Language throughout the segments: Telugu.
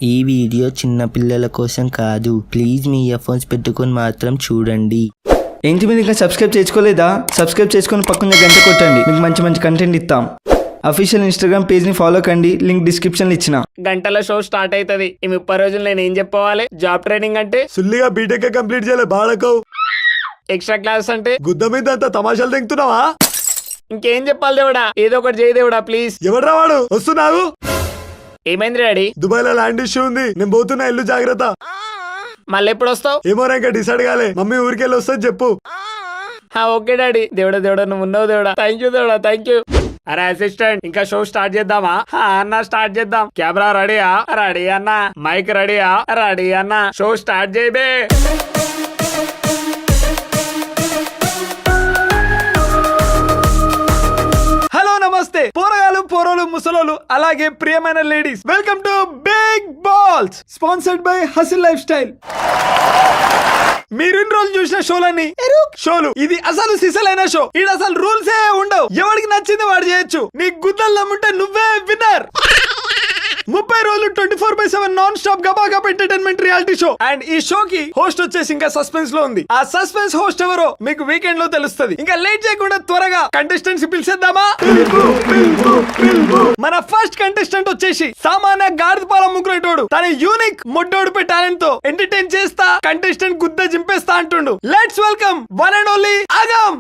ఈ వీడియో చిన్న పిల్లల కోసం కాదు. ప్లీజ్ మీ ఇయర్ఫోన్స్ పెట్టుకొని మాత్రం చూడండి. ఏంటి మీరు ఇంకా సబ్స్క్రైబ్ చేసుకోలేదా? సబ్స్క్రైబ్ చేసుకొని పక్కన గంట కొట్టండి. మీకు మంచి మంచి కంటెంట్ ఇస్తాం. అఫీషియల్ ఇన్స్టాగ్రామ్ పేజ్ ని ఫాలో కండి. లింక్ డిస్క్రిప్షన్ లో ఇచ్చిన. గంటల షో స్టార్ట్ అవుతుంది. ఈ 30 రోజులు నేను ఏం చెప్పవాలి? జాబ్ ట్రైనింగ్ అంటే సుల్లిగా బీటెక్ కంప్లీట్ చేయాలి బాడకవు. ఎక్స్ట్రా క్లాస్ అంటే గుద్ద మీద అంత తమాషాలు తెంగుతున్నావా? ఇంకేం చెప్పాలి దేవుడా? ఏదో ఒకటి చేయి దేవుడా ప్లీజ్. ఎవడ్రా వాడు? వస్తున్నావు. ఏమైంది డాడీ? దుబాయ్ లో ల్యాండ్ ఇష్యూ ఉంది. నేను పోతున్నా, ఇల్లు జాగ్రత్త. మళ్ళీ ఎప్పుడు వస్తావు? ఏమో ఇంకా డిసైడ్ కాలే. మమ్మీ ఊరికెళ్ళి వస్తుంది చెప్పు. Okay daddy. దేవుడా దేవుడా నువ్వు ఉన్నావు దేవుడా. థ్యాంక్ యూ దేవుడా, థ్యాంక్ యూ. అరే అసిస్టెంట్, ఇంకా షో స్టార్ట్ చేద్దామా? అన్న స్టార్ట్ చేద్దాం. కెమెరా రెడీయా? రెడీ అన్న. మైక్ రెడీయా? రెడీ అన్న. షో స్టార్ట్ చేయబే. నమస్తే పోరగాలు, పోరోలు, ముసలోలు, అలాగే ప్రియమైన ladies, welcome to big balls, sponsored by hustle lifestyle. మీరు ఇన్ని రోజులు చూసిన షోలన్నీ షోలు. ఇది అసలు సిసలైన షో. ఇది అసలు రూల్స్ ఏ ఉండవు. ఎవరికి నచ్చింది వాడు చేయొచ్చు. నీ గుద్దలు నమ్ముంటే నువ్వే విన్నర్. 30 రోజులు 24/7 నాన్ స్టాప్ గబాగబా ఎంటర్టైన్మెంట్ రియాలిటీ షో. అండ్ ఈ షో కి హోస్ట్ వచ్చేసి ఇంకా సస్పెన్స్ లో ఉంది. ఆ సస్పెన్స్ హోస్ట్ ఎవరో మీకు వీకెండ్ లో తెలుస్తుంది. ఇంకా లేట్ చేయకుండా త్వరగా కంటెస్టెంట్స్ పిలిచేద్దామా? మన ఫస్ట్ కంటెస్టెంట్ వచ్చేసి సామాన్య గాడిదపాల ముగ్గురేటోడు. తన యూనిక్ మొడ్డోడిపై టాలెంట్ తో ఎంటర్టైన్ చేస్తా, కంటెస్టెంట్ గుద్ద జింపేస్తా అంటుండు. Let's welcome one and only ఆగం.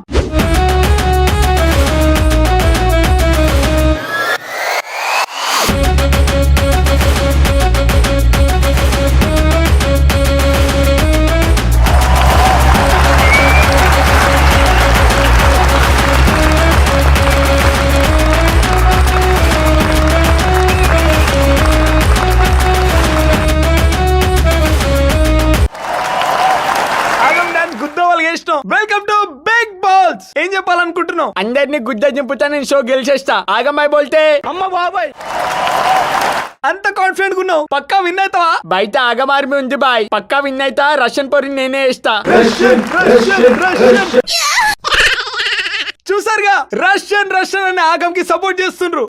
Welcome to big balls. ఏం చెప్పాలనుకుంటున్నావు? అందరినీ గుద్ద జింపుతా, నేను షో గెలిచేస్తా. ఆగమ్మాయి బోల్తే అమ్మ బాబాయ్. అంత కాన్ఫిడెంట్ ఉన్నావు? పక్కా విన్ అవుతావా? బయట ఆగమార్మి ఉంది బాయ్. పక్కా విన్ అయితా. రష్యన్ పొరి నేనే ఇస్తా. చూసారుగా, రష్యన్ అనే ఆగం కి సపోర్ట్ చేస్తుండ్రు.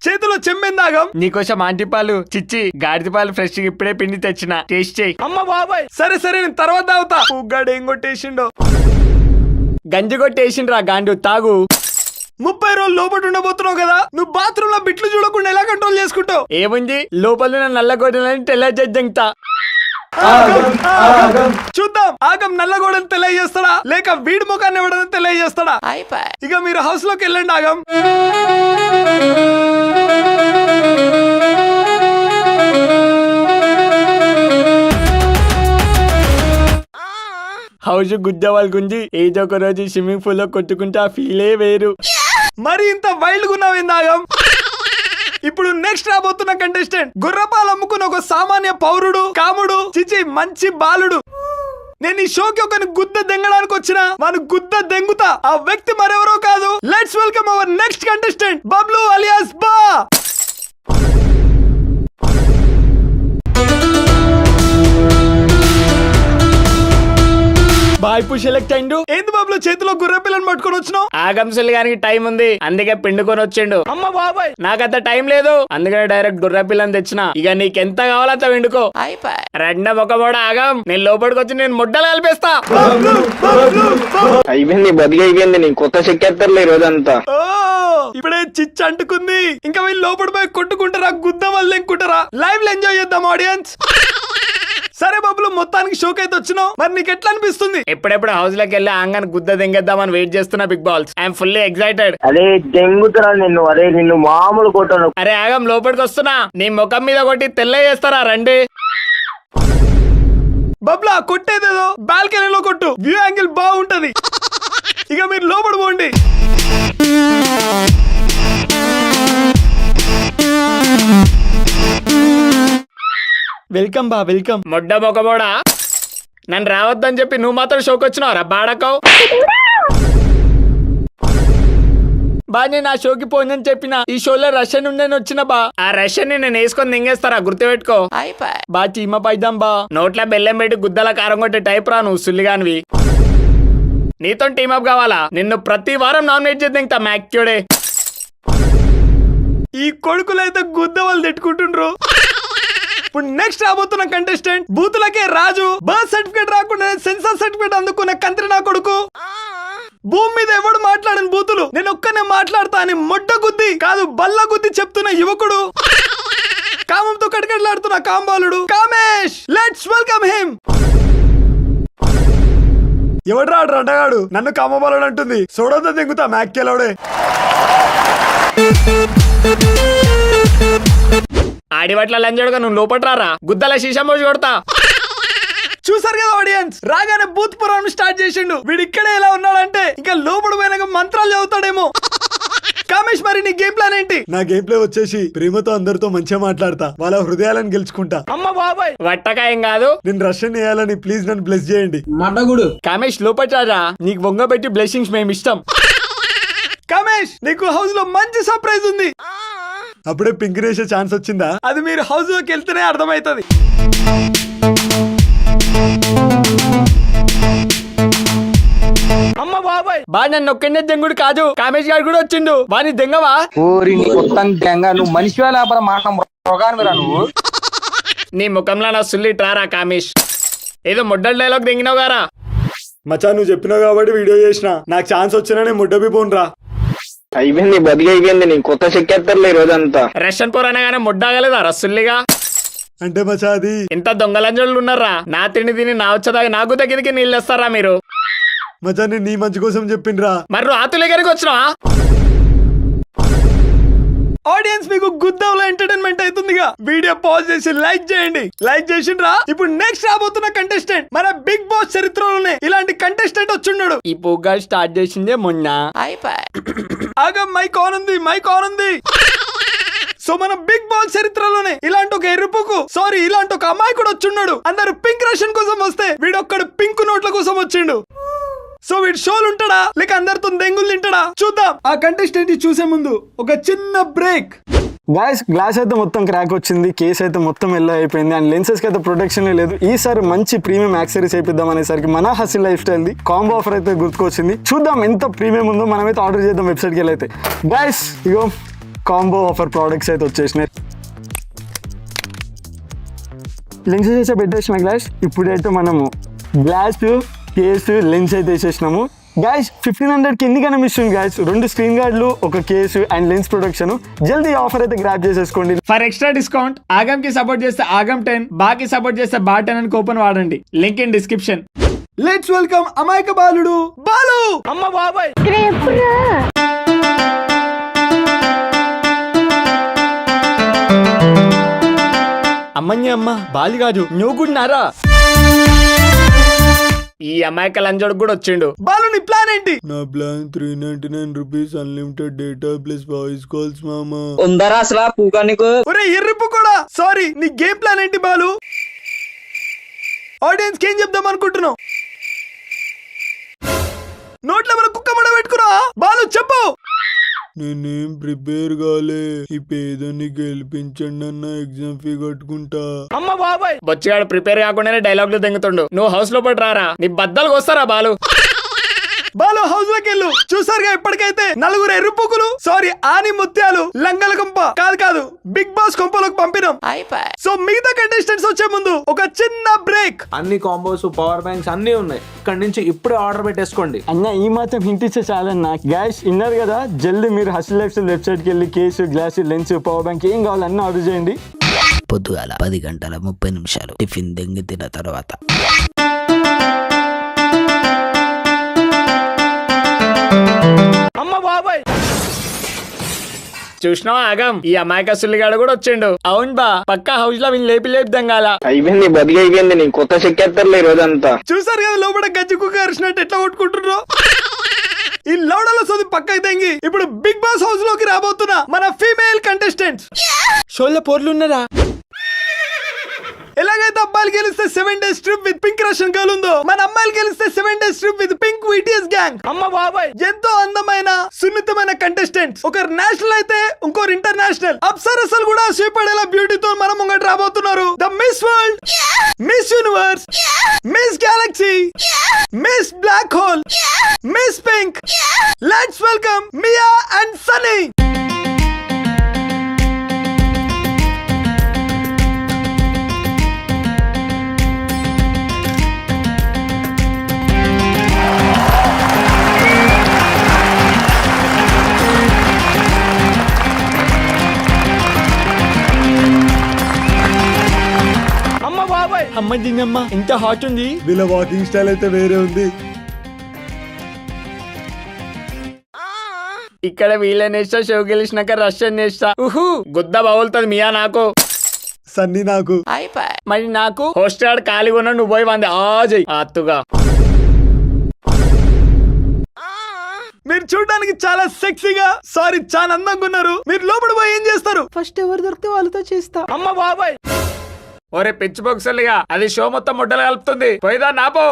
చేతిలో చెమ్మింది ఆగం. నీకోసం ఆంటీ పాలు చిచ్చి గాడిద పాలు ఫ్రెష్ ఇప్పుడే పిండి తెచ్చిన. టేస్ట్ చేయి. అమ్మ బాబాయ్. సరే నేను తర్వాత తాగుతా. ఉగ్గాడు ఏం కొట్టేసిండో. గంజి కొట్టేసిండ్రా గాండు, తాగు. 30 రోజులు లోపల ఉండబోతున్నావు కదా, నువ్వు బాత్రూమ్ లో బిట్లు చూడకుండా ఎలా కంట్రోల్ చేసుకుంటావు? ఏముంది, లోపల నల్ల గొడ్డలని తెల్ల జంతా. చూద్దాం ఆగం నల్లగోడని తెలియజేస్తాడా లేక వీడి ముఖాన్ని ఎవడని తెలియజేస్తాడా. ఇక మీరు హౌస్ లోకి వెళ్ళండి ఆగం. హౌస్ గుద్దవాళ్ళ గుంజి ఏదో ఒక రోజు స్విమ్మింగ్ పూల్ లో కొట్టుకుంటే ఆ ఫీలే వేరు. మరి ఇంత వైల్డ్ గున్నావు ఆగం. ఇప్పుడు నెక్స్ట్ రాబోతున్న కంటెస్టెంట్ గుర్రపాలు అమ్ముకున్న ఒక సామాన్య పౌరుడు, కాముడు, చిచి మంచి బాలుడు. నేను ఈ షోకి ఒక గుద్ద దెంగడానికి వచ్చిన వాను గుద్ద దెంగుతా. ఆ వ్యక్తి మరెవరో కాదు. Let's welcome our next contestant Bablu alias బా. బాయ్ పు సెలెక్ట్ అయిండు. ఏంది బాబులు చేతిలో గుర్ర పిల్లని పట్టుకొని వచ్చినావు? ఆగంసులు గారికి టైం ఉంది, అందుకే పిండుకొని వచ్చిండు. అమ్మ బాబాయ్, నాకంత టైం లేదు, అందుకనే డైరెక్ట్ గుర్ర పిల్లని తెచ్చిన. ఇక నీకెంత కావాలంత పిండుకో. రెండ ఒక ఆగం, నేను లోపలికి వచ్చి నేను ముడ్డలు కలిపేస్తా. అయిపోయింది, బతికి అయిపోయింది. నీ కొత్త చెక్కేస్తారులే ఈ రోజంతా. ఇప్పుడే చిచ్చు అంటుకుంది. ఇంకా వీళ్ళు లోపల పోయి కొట్టుకుంటారా, గుద్ద వాళ్ళు ఎంకుంటారా? లైవ్ లో ఎంజాయ్ చేద్దాం ఆడియన్స్. సరే బాబులు, మొత్తానికి షోకి అయితే వచ్చినావు. మరి నీకు ఎట్లా అనిపిస్తుంది? ఎప్పుడెప్పుడు హౌస్ లోకి వెళ్ళి ఆంగన్ గుద్ద దెంగేద్దామని వెయిట్ చేస్తున్నా big balls. I'm fully excited. అరే దెంగుతున్నా నిన్ను. అరే నిన్ను మామూలు కొట్టాను. అరే ఆగం, లోపలికి వస్తున్నా. నీ ముఖం మీద కొట్టి తెల్ల చేస్తారా రండి. బబ్లా కొట్టేదేదో బాల్కనీలో కొట్టు, వ్యూ యాంగిల్ బాగుంటది. ఇక మీరు లోపల పోండి. వెల్కమ్ బా, వెల్కమ్. మొడ్డ మొక్కబోడా, నన్ను రావద్దని చెప్పి నువ్వు మాత్రం షోకి వచ్చినావు రా బాడకవు. బా నేను ఆ షోకి పోయిందని చెప్పిన. ఈ షోలో రష్యన్ ఉండని వచ్చిన బా. ఆ రష్యన్ ని నేను వేసుకొని దింగేస్తారా, గుర్తుపెట్టుకో. బా చీమ పైద్దాం బా. నోట్ల బెల్లం పెట్టి గుద్దల కారం కొట్టే టైప్ రా నువ్వు సుల్లిగానివి. నీతో టీమప్ కావాలా? నిన్ను ప్రతి వారం నామినేట్ చేద్దాం మ్యాక్యూడే. ఈ కొడుకులైతే గుద్ద వాళ్ళు తిట్టుకుంటుండ్రు. ఇప్పుడు నెక్స్ట్ రాబోతున్న కంటెస్టెంట్ బూతులకే రాజు. బర్త్ సర్టిఫికేట్ రాకుండా సెన్సార్ సర్టిఫికేట్ అందుకున్న కంత్రి నా కొడుకు. భూమి మీద ఎవడు మాట్లాడని బూతులు నేను ఒక్కనే మాట్లాడతా అని మొడ్డ గుద్ది కాదు బల్ల గుద్ది చెప్తున్న యువకుడు, కామంతో కటకట్లాడుతున్న కాంబాలుడు కామేష్. Let's welcome him. ఎవడ్రా అడ్డగాడు నన్ను కామబాలుడు అంటుంది. చూడొద్దా దిగుతా మ్యాక్కెలోడే. ఆడివట్ల లంజడుగా నువ్వు లోపట్రారా గుద్దల శీషం పోసి కొడతా. చూసారు కదా ఆడియన్స్, రాగానే బూత్ పురాణం స్టార్ట్ చేసిండు. వీడు ఇక్కడే ఎలా ఉన్నాడంటే ఇంకా లోపల పోయినాక మంత్రాలు చదువుతాడేమో. కామేష్ మరి నీ గేమ్ ప్లాన్ ఏంటి? నా గేమ్ ప్లే వచ్చేసి ప్రేమతో అందరితో మంచిగా మాట్లాడతా, వాళ్ళ హృదయాలను గెలుచుకుంటా. అమ్మ బాబాయ్ వట్టకాయం కాదు. నేను రష్యన్ వేయాలని ప్లీజ్ నన్ను బ్లెస్ చేయండి. కామేష్ లోపట్రారా, నీకు వంగబెట్టి బ్లెస్సింగ్స్ మేము ఇష్టం. కామేష్ నీకు హౌస్ లో మంచి సర్ప్రైజ్ ఉంది. అప్పుడే పింక్ రేసే ఛాన్స్ వచ్చిందా? అది మీరు హౌస్ లోకి వెళ్తేనే అర్థమవుతుంది. అమ్మ బాబాయ్ బా నన్ను ఒక్కనే దెంగుడు కాదు, కామేష్ గారు కూడా వచ్చిండు. వాని దెంగవా? నువ్వు మనిషి నువ్వు నీ ముఖంలో నా సుల్లి ట్రారా కామేష్. ఏదో మొడ్డల్ డైలాగ్ దెంగినావు గారా. మచ్చా నువ్వు చెప్పినావు కాబట్టి వీడియో చేసిన. నాకు ఛాన్స్ వచ్చినా నేను ముడ్డబి పోన్రా. అయిపోయింది బతికి అయిపోయింది. నేను కొత్త చెక్కేస్తారులే ఈ రోజంతా. రష్యన్ పోరానగానే మొడ్డాగలేదా రసుల్లిగా? అంటే మచ్చా అది ఇంత దొంగలంజోళ్ళు ఉన్నారా? నా తిండి తిని నా వచ్చదాగి నాకు దగ్గరికి నీళ్ళు వస్తారా మీరు? మచ్చా నేను నీ మంచి కోసం చెప్పిండ్రా. మరి ఆతుల దగ్గరికి వచ్చినావా? ఆడియన్స్ మీకు గుద్దవుల ఎంటర్టైన్మెంట్ అవుతుందిగా. వీడియో పాజ్ చేసి లైక్ చేయండి. లైక్ చేసిండ్రా? ఇప్పుడు నెక్స్ట్ రాబోతున్న కంటెస్టెంట్ మన బిగ్ బాస్ చరిత్రలోనే ఇలాంటి కంటెస్టెంట్ వచ్చున్నాడు. ఈ పొగ్గా స్టార్ట్ చేసిందే మొన్న. ఆగా మైక్ ఆన్ ఉంది, మైక్ ఆన్ ఉంది. సో మన బిగ్ బాస్ చరిత్రలోనే ఇలాంటి ఒక ఎరుపుకు ఇలాంటి ఒక అమాయకుడు వచ్చున్నాడు. అందరు పింక్ రేషన్ కోసం వస్తే వీడొక్కడు పింక్ నోట్ల కోసం వచ్చిండు. సో వీడు షోలు ఉంటాడా లేక అందరితో దెంగులు తింటాడా చూద్దాం. ఆ కంటెస్టెంట్ చూసే ముందు ఒక చిన్న బ్రేక్. గాయస్ గ్లాస్ అయితే మొత్తం క్రాక్ వచ్చింది, కేస్ అయితే మొత్తం ఎల్లో అయిపోయింది, అండ్ లెన్సెస్ కి అయితే ప్రొటెక్షన్ లేదు. ఈసారి మంచి ప్రీమియం యాక్సెసరీస్ అయిపోద్దాం అనేసరికి మన hustle life style the combo offer అయితే గుర్తుకొచ్చింది. చూద్దాం ఎంత ప్రీమియం ఉందో. మనమైతే ఆర్డర్ చేద్దాం వెబ్సైట్కి వెళ్ళి. అయితే గాయస్ ఇగో కాంబో ఆఫర్ ప్రోడక్ట్స్ అయితే వచ్చేసినాయి. లెన్సెస్ అయితే పెట్టేసిన గ్లాస్. ఇప్పుడైతే మనము గ్లాస్ కేసు లెన్స్ అయితే వేసేసినాము. గాయస్ 1500కి ఎందుకైనా మిషన్ గాయస్. 2 స్క్రీన్ గార్డులు, ఒక కేసు అండ్ లెన్స్ ప్రొడక్షన్. జల్దీ ఆఫర్ అయితే గ్రాప్ చేసేసుకోండి. ఫర్ ఎక్స్ట్రా డిస్కౌంట్ ఆగమ్ కి సపోర్ట్ చేస్తే ఆగమ్ 10, బాకి సపోర్ట్ చేస్తే బా 10 అని కూపన్ వాడండి. Link in description. Let's welcome అమాయక బాలుడు బాలు. అమ్మ బాబాయ్ అమ్మని అమ్మ బాలి కాదు నువ్వు కూడా నారా. ఈ అమాయక లంజోడు కూడా వచ్చిండు. బాలు నీ ప్లాన్ ఏంటి? నా plan 399 rupees unlimited data plus voice calls మామా. ఉందరా అసలు పూగా నీకు? ఒరే ఎర్రిపు కూడా నీ గేమ్ ప్లాన్ ఏంటి బాలు? ఆడియన్స్ కి ఏం చెప్దాం అనుకుంటున్నావు? నోట్లో మన కుక్క మడ పెట్టుకున్నా బాలు చెప్పు. నేనేం ప్రిపేర్ కాలే. ఈ పేదని గెలిపించండి అన్న, ఎగ్జామ్ ఫీ కట్టుకుంటా. అమ్మ బాబాయ్ బొచ్చిగాడు ప్రిపేర్ కాకుండానే డైలాగులు దెంగుతుండు. నువ్వు హౌస్ లో పడి రారా, నీ బద్దలు వస్తారా బాలు. బాలు హౌస్ లోకి వెళ్ళు. చూసారుగా ఇప్పటికైతే 4 ఎరుపుకులు ఆని ముత్యాలు లంగల కొంప కాదు బిగ్ బాస్ కొంపలోకి పంపినాం. సో మిగతా కంటెస్టెంట్స్ వచ్చే ముందు ఒక చిన్న బ్రేక్. అన్ని కాంబోస్ పవర్ బ్యాంక్స్ అన్ని ఉన్నాయి. ఇక్కడ నుంచి ఇప్పుడే ఆర్డర్ పెట్టేసుకోండి. అన్న ఈ మాత్రం హింట్ ఇచ్చే చాలన్నా. గ్యాస్ ఇన్నారు కదా, జల్దీ మీరు హసిల్ లైఫ్ స్టైల్ వెబ్సైట్కి వెళ్ళి case, glass, lens, power bank ఏం కావాలి అన్నీ ఆర్డర్ చేయండి. పొద్దుగాల 10:30 టిఫిన్ దెంగి తిన్న తర్వాత అమ్మ బాబాయ్ చూసినావా ఆగం, ఈ అమాయక సుల్లిగాడు కూడా వచ్చిండు. అవును బా పక్కా హౌస్ లో వీళ్ళు లేపి దంగాల. అయిపోయింది బతికి అయిపోయింది. నేను కొత్త చెక్కేస్తారులే ఈ రోజంతా. చూసారు కదా లోపల గజ్జి కుక్క అరిచినట్టు ఎట్లా కొట్టుకుంటున్నారో. ఈ లౌడలో సోది పక్కకి తెంగి ఇప్పుడు బిగ్ బాస్ హౌస్ లోకి రాబోతున్నా మన ఫీమేల్ కంటెస్టెంట్స్. షోల్లో పోర్లున్నారా? ఎలాగైతే అబ్బాయిలు గెలిస్తే 7 days trip with pink Russian girl ఉందో, మన అమ్మాయిలు గెలిస్తే 7 days trip with pink BTS gang. అమ్మ బాబాయ్ ఎంతో అందమైన సున్నితమైన కంటెస్టెంట్స్. ఒకరు నేషనల్ అయితే ఇంకోరు ఇంటర్నేషనల్. అప్సరసలు కూడా సూపడేలా బ్యూటీతో మనం ముంగట రాబోతున్నారు. The Miss World, Miss Universe, Miss Galaxy, Miss black hole, Miss pink. Let's welcome Mia and Sunny. అమ్మ దీనమ్మ ఎంత హాట్ ఉంది. వీళ్ళ వాకింగ్ స్టైల్ అయితే వేరే ఉంది. ఇక్కడ వీళ్ళనేస్తా షో గెలిచినాక రష్యన్ నేస్తా. గుద్ద బాగులుతుంది మియా నాకు. సన్నీ నాకు. మరి నాకు హోస్ట్ గార్డ్ ఖాళీగా ఉన్నా, నువ్వు పోయి వంది ఆజయ్ అత్తుగా. మీరు చూడడానికి చాలా సెక్సీగా చాలా అందంగా ఉన్నారు. మీరు లోపల పోయి ఏం చేస్తారు? ఫస్ట్ ఎవరు దొరికితే వాళ్ళతో చేస్తా. అమ్మ బాబాయ్ ఒరే పిచ్చి బొక్సలుగా, అది షో మొత్తం ముడ్డలు కలుపుతుంది. పోయిదా నాపో.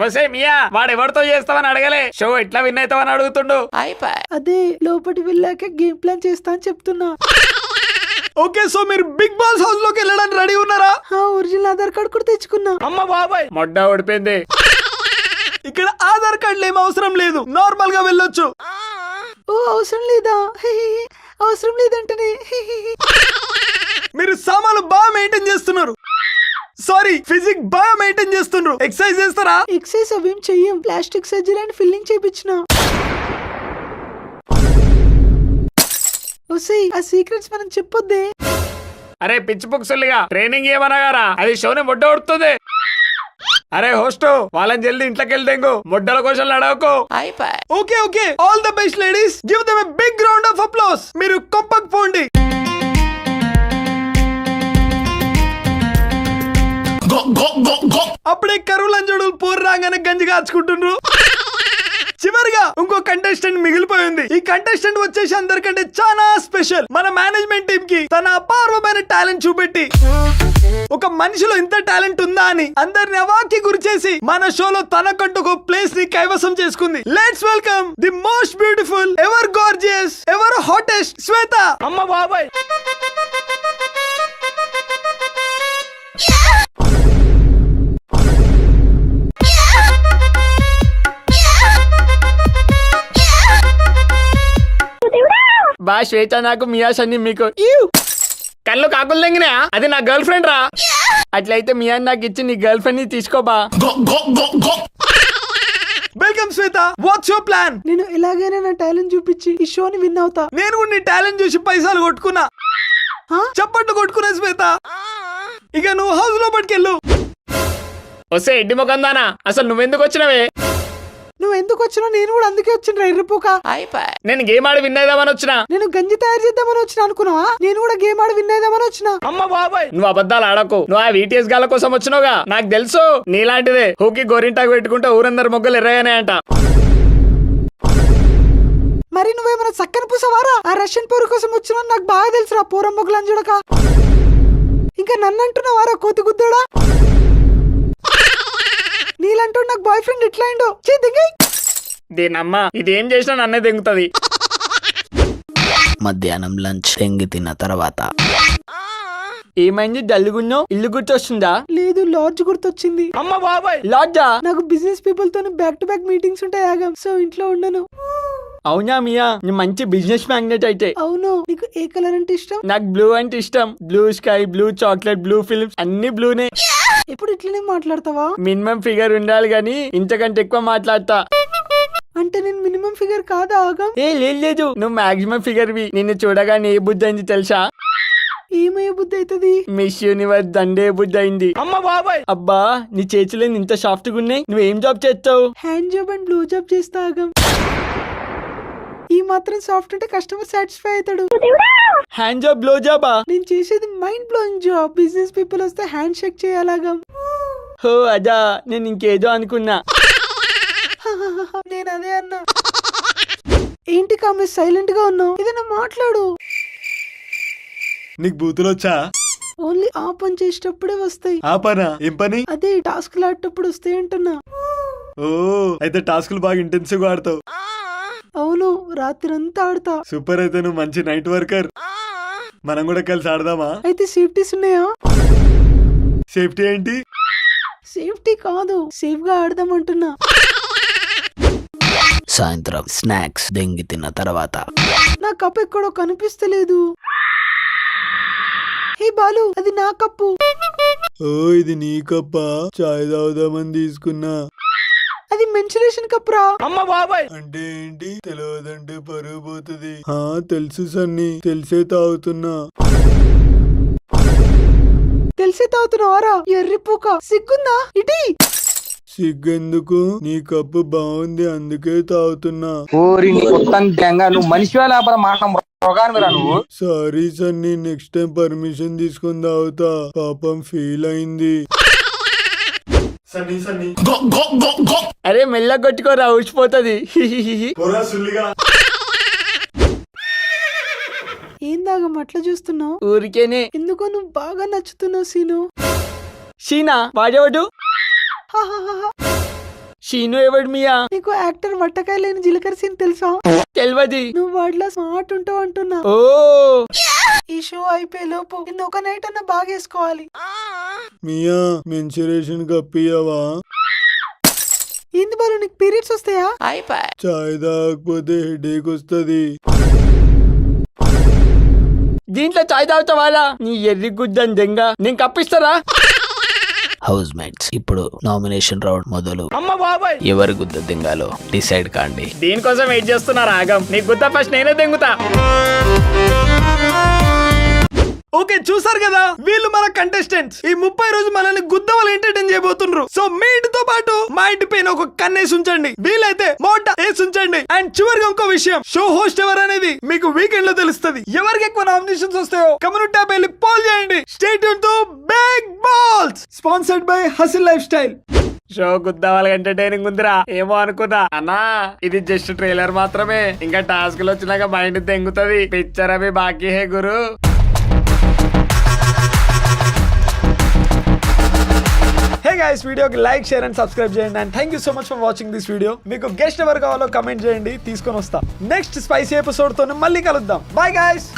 వసే మియా వాడు ఎవరితో చేస్తావని అడగలే, షో ఎట్లా విన్ అవుతావని అడుగుతుండు. అదే లోపలికి వెళ్ళాక గేమ్ ప్లాన్ చేస్తా అని చెప్తున్నా. ఓకే, సో మీరు బిగ్ బాస్ హౌస్ లోకి వెళ్ళడానికి రెడీ ఉన్నారా? ఒరిజినల్ ఆధార్ కార్డు కూడా తెచ్చుకున్నా. అమ్మ బాబాయ్ మొడ్డ ఓడిపోయింది. ఇక్కడ ఆధార్ కార్డులు ఏం అవసరం లేదు, నార్మల్ గా వెళ్ళొచ్చు. ఓ అవసరం లేదా? అవసరం లేదంటనే. మీరు సామాన్లు బాగా మెయింటైన్ చేస్తున్నారు. సారీ, ఫిజిక్ బాగా మెయింటైన్ చేస్తున్నారు. ఎక్సర్సైజ్ చేస్తారా? ఎక్సర్సైజ్ అవేం చెయ్యం. ప్లాస్టిక్ సర్జరీ అండ్ ఫిల్లింగ్ చేయించిన. ఆ సీక్రెట్స్ మనం చెప్పొద్దే. అరే పిచ్చి బొక్సలుగా, ట్రైనింగ్ ఏమనగారా, అది షోని మొడ్డ ఓడుతుంది. అరే హోస్ట్ వాళ్ళని జల్దీ ఇంట్లోకి వెళ్తేంగు, మొడ్డల క్వశ్చన్లు అడగకు. Okay okay, all the best ladies, give them a big round of applause. మీరు కొంపకు పోండి. అప్పుడే కరువు లంజోడులు పోరు రాగానే గంజి కాచుకుంటుండ్రు. చివరిగా ఇంకో కంటెస్టెంట్ మిగిలిపోయింది. ఈ కంటెస్టెంట్ వచ్చేసి అందరికంటే చాలా స్పెషల్. మన మేనేజ్మెంట్ టీమ్ కి తన అపారమైన టాలెంట్ చూపెట్టి ఒక మనిషిలో ఇంత టాలెంట్ ఉందా అని అందరిని అవాక్కి గురి చేసి మన షోలో తనకంటూ ఒక ప్లేస్ ని కైవసం చేసుకుంది. Let's welcome the most beautiful, ever gorgeous, ever hottest Shweta. అమ్మ బాబాయ్ బా శ్వేత నాకు, మియా సన్ని మీకు. కళ్ళు కాకులు తెంగినా, అది నా గర్ల్ ఫ్రెండ్ రా. అట్లయితే మియా నాకు ఇచ్చి నీ గర్ల్ ఫ్రెండ్ ని తీసుకోబా. Welcome Shweta, what's your plan? నేను ఎలాగైనా నా టాలెంట్ చూపించి ఈ షోని విన్ అవుతా. నేను కూడా నీ టాలెంట్ చూసి పైసలు కొట్టుకున్నా, చప్పట్లు కొట్టుకున్నా శ్వేత. ఇక నువ్వు హౌస్ లో పట్టుకెళ్ళు. వస్తే ఎడ్డి ముఖందానా, అసలు నువ్వెందుకు వచ్చినవే? నువ్వు ఎందుకు వచ్చినా నేను కూడా అందుకే వచ్చిన. ఎర్రపోక నేను గేమ్ ఆడి విన్ అయిదామని వచ్చినా. నేను గంజి తయారు చేద్దామని వచ్చిన అనుకున్నావా? నేను కూడా గేమ్ ఆడి విన్ అయిదామని వచ్చిన. అమ్మ బాబాయ్ నువ్వు అబద్ధాలు ఆడకు. నువ్వు ఆ వీటీఎస్ గాల కోసం వచ్చినావుగా, నాకు తెలుసు. నీలాంటిదే హూకి గోరింటాకు పెట్టుకుంటే ఊరందరు మొగ్గలు ఎర్రగానే అంట. మరి నువ్వేమైనా చక్కని పూసవారా? ఆ రష్యన్ పోరు కోసం వచ్చినా నాకు బాగా తెలుసురా. పూరం మొగ్గలని చూడక ఇంకా నన్ను అంటున్నావారా కోతి గుద్దోడా? నీలంటూ నాకు బాయ్ ఫ్రెండ్ ఎట్లా అయిందో దీనమ్మ ఇదేం చేసినా నన్నే దెంగుతుంది. మధ్యాహ్నం లంచ్ తెంగి తిన్న తర్వాత ఏమైంది డల్లుగున్నావు? ఇల్లు గుర్తొస్తుందా? లేదు, లాడ్జ్ గుర్తొచ్చింది. అమ్మ బాబాయ్ లాడ్జా? నాకు బిజినెస్ పీపుల్ తో బ్యాక్ టు బ్యాక్ మీటింగ్స్ ఉంటాయి ఆగం, సో ఇంట్లో ఉండను. అవునా మియా, నీ మంచి బిజినెస్ మ్యాగ్నెట్ అయితే. అవును. నీకు ఏ కలర్ అంటే ఇష్టం? నాకు బ్లూ అంటే ఇష్టం. Blue sky, blue chocolate, blue films అన్ని బ్లూనే. ఎప్పుడు ఇట్లనే మాట్లాడతావా? మినిమం ఫిగర్ ఉండాలి గానీ ఇంతకంటే ఎక్కువ మాట్లాడతా. అంటే నేను మినిమం ఫిగర్ కాదా ఆగం? లేదు, నువ్వు మాక్సిమం ఫిగర్ వి. నిన్ను చూడగానే ఏ బుద్ధి అయింది తెలుసా? ఏమయ్యే బుద్ధి అవుతుంది? మిస్ యూనివర్స్ దండే బుద్ధి అయింది. అమ్మ బాబాయ్ అబ్బా నీ చేతులు ఇంత సాఫ్ట్ గా ఉన్నాయి. నువ్వేం జాబ్ చేస్తావు? Hand job and blue job చేస్తా ఆగం. ఈ మాత్రం సాఫ్ట్ ఉంటే కస్టమర్ సాటిస్ఫై అవుతాడు. హ్యాండ్ జాబ్ బ్లో జాబా? నేను చేసేది mind blowing job. Business people వస్తే హ్యాండ్ షేక్ చేయాలాగా. హో అదా, నేను ఇంకేదో అనుకున్నా. నేను అదే అన్నా. ఏంటి కామెస్ సైలెంట్ గా ఉన్నావు? ఏదైనా మాట్లాడు. నీకు బూతులు వచ్చా? ఓన్లీ ఆ పని చేసేటప్పుడే వస్తాయి. ఆ పనా? ఏం పని? అదే టాస్క్ ఆడేటప్పుడు వస్తాయి అంటున్నా. ఓ అయితే టాస్కులు బాగా ఇంటెన్సివ్ గా ఆడతావు. అవును, రాత్రి అంతా ఆడతా. సూపర్, అయితే నువ్వు మంచి నైట్ వర్కర్. మనం కూడా కలిసి ఆడదామా? అయితే సేఫ్టీస్ ఉన్నాయా? సేఫ్టీ ఏంటి? సేఫ్టీ కాదు, సేఫ్ గా ఆడదాం అంటున్నా. సాయంత్రం స్నాక్స్ దెంగి తిన్న తర్వాత నా కప్ ఎక్కడో కనిపిస్తలేదు. హే బాలు, అది నా కప్పు. ఓ ఇది నీ కప్పా? చాయ్ తాగుదామని తీసుకున్నా. అది మెన్సురేషన్ కప్ రా. అమ్మ బాబాయ్ అంటే ఏంటి? తెలియదంటే పరుగు పోతుంది. తెలుసు సన్ని, తెలిసే తాగుతున్నా. తెలిసే తాగుతున్నావారా ఎర్రిపోక సిగ్గుందా ఇటీ సిగ్గెందుకు నీ కప్పు బాగుంది అందుకే తాగుతున్నా. ఓరి నీ మొత్తం దెంగ నువ్వు మనిషి లేకపోతే మాట్లాడ రోగానివిరా నువ్వు. Sorry Sunny, next time permission తీసుకుని తాగుతా. పాపం ఫీల్ అయింది. అరే మెల్ల కొట్టుకోరా ఊసిపోతుంది. ఏం దాగం అట్లా చూస్తున్నావు? ఊరికేనే. ఎందుకో నువ్వు బాగా నచ్చుతున్నావు సీను. షీనా వాడేవాడు? షీను ఎవడు మియా? నీకు యాక్టర్ వట్టకాయ లేని జీలకర్ర సీన్ తెలుసా? తెలియదు. నువ్వు వాడిలా స్మార్ట్ ఉంటావు అంటున్నా. ఓ ఈ షో అయిపోయే లోపు నిన్ను ఒక నైట్ అన్న బాగా వేసుకోవాలి. మియా మెన్సురేషన్ కప్పియవా? ఏంది బాలు నీకు పీరియడ్స్ వస్తాయా? చాయ్ తాగకపోతే హెడేక్ వస్తుంది. దీంట్లో చాయ్ తాగుతావాలా? నీ ఎర్రి గుద్దని దెంగ. నేను కప్పిస్తారా? హౌస్ మేట్స్ ఇప్పుడు నామినేషన్ రౌండ్ మొదలు. ఎవరి గుద్ద దింగాలో డిసైడ్ కాండి. దీనికోసం వెయిట్ చేస్తున్నారు. ఆగం నీ గుద్ద ఫస్ట్ నేనే దెంగుతా. ఓకే చూసారు కదా, వీళ్ళు మన కంటెస్టెంట్స్. ఈ 30 రోజు మనల్ని గుద్దవలు ఎంటర్టైన్ చేయబోతున్నారు. సో మీ ఇంటితో పాటు మా ఇంటి పైన ఒక కన్నేసి ఉంచండి, వీలైతే మోట వేసి ఉంచండి. అండ్ చివరిగా ఇంకో విషయం, షో హోస్ట్ ఎవరు అనేది మీకు వీకెండ్ లో తెలుస్తుంది. ఎవరికి ఎక్కువ నామినేషన్స్ వస్తాయో కమ్యూనిటీ ట్యాబ్ వెళ్ళి పోల్ చేయండి. Stay tuned to big balls, sponsored by hustle lifestyle. Show గుద్దావాలి ఎంటర్టైనింగ్ ఉందిరా ఏమో అనుకున్నా అన్నా. ఇది జస్ట్ ట్రైలర్ మాత్రమే. ఇంకా టాస్క్ లో వచ్చినాక మైండ్ తెంగుతుంది. పిక్చర్ అవి బాకీ హే గురు. హే గైస్, వీడియోకి లైక్, షేర్ అండ్ సబ్స్క్రైబ్ చేయండి. And thank you so much for watching this video. మీకు గెస్ట్ ఎవరు కావాలో కమెంట్ చేయండి, తీసుకొని వస్తా. నెక్స్ట్ స్పైసీ ఎపిసోడ్ తో మళ్ళీ కలుద్దాం. Bye guys.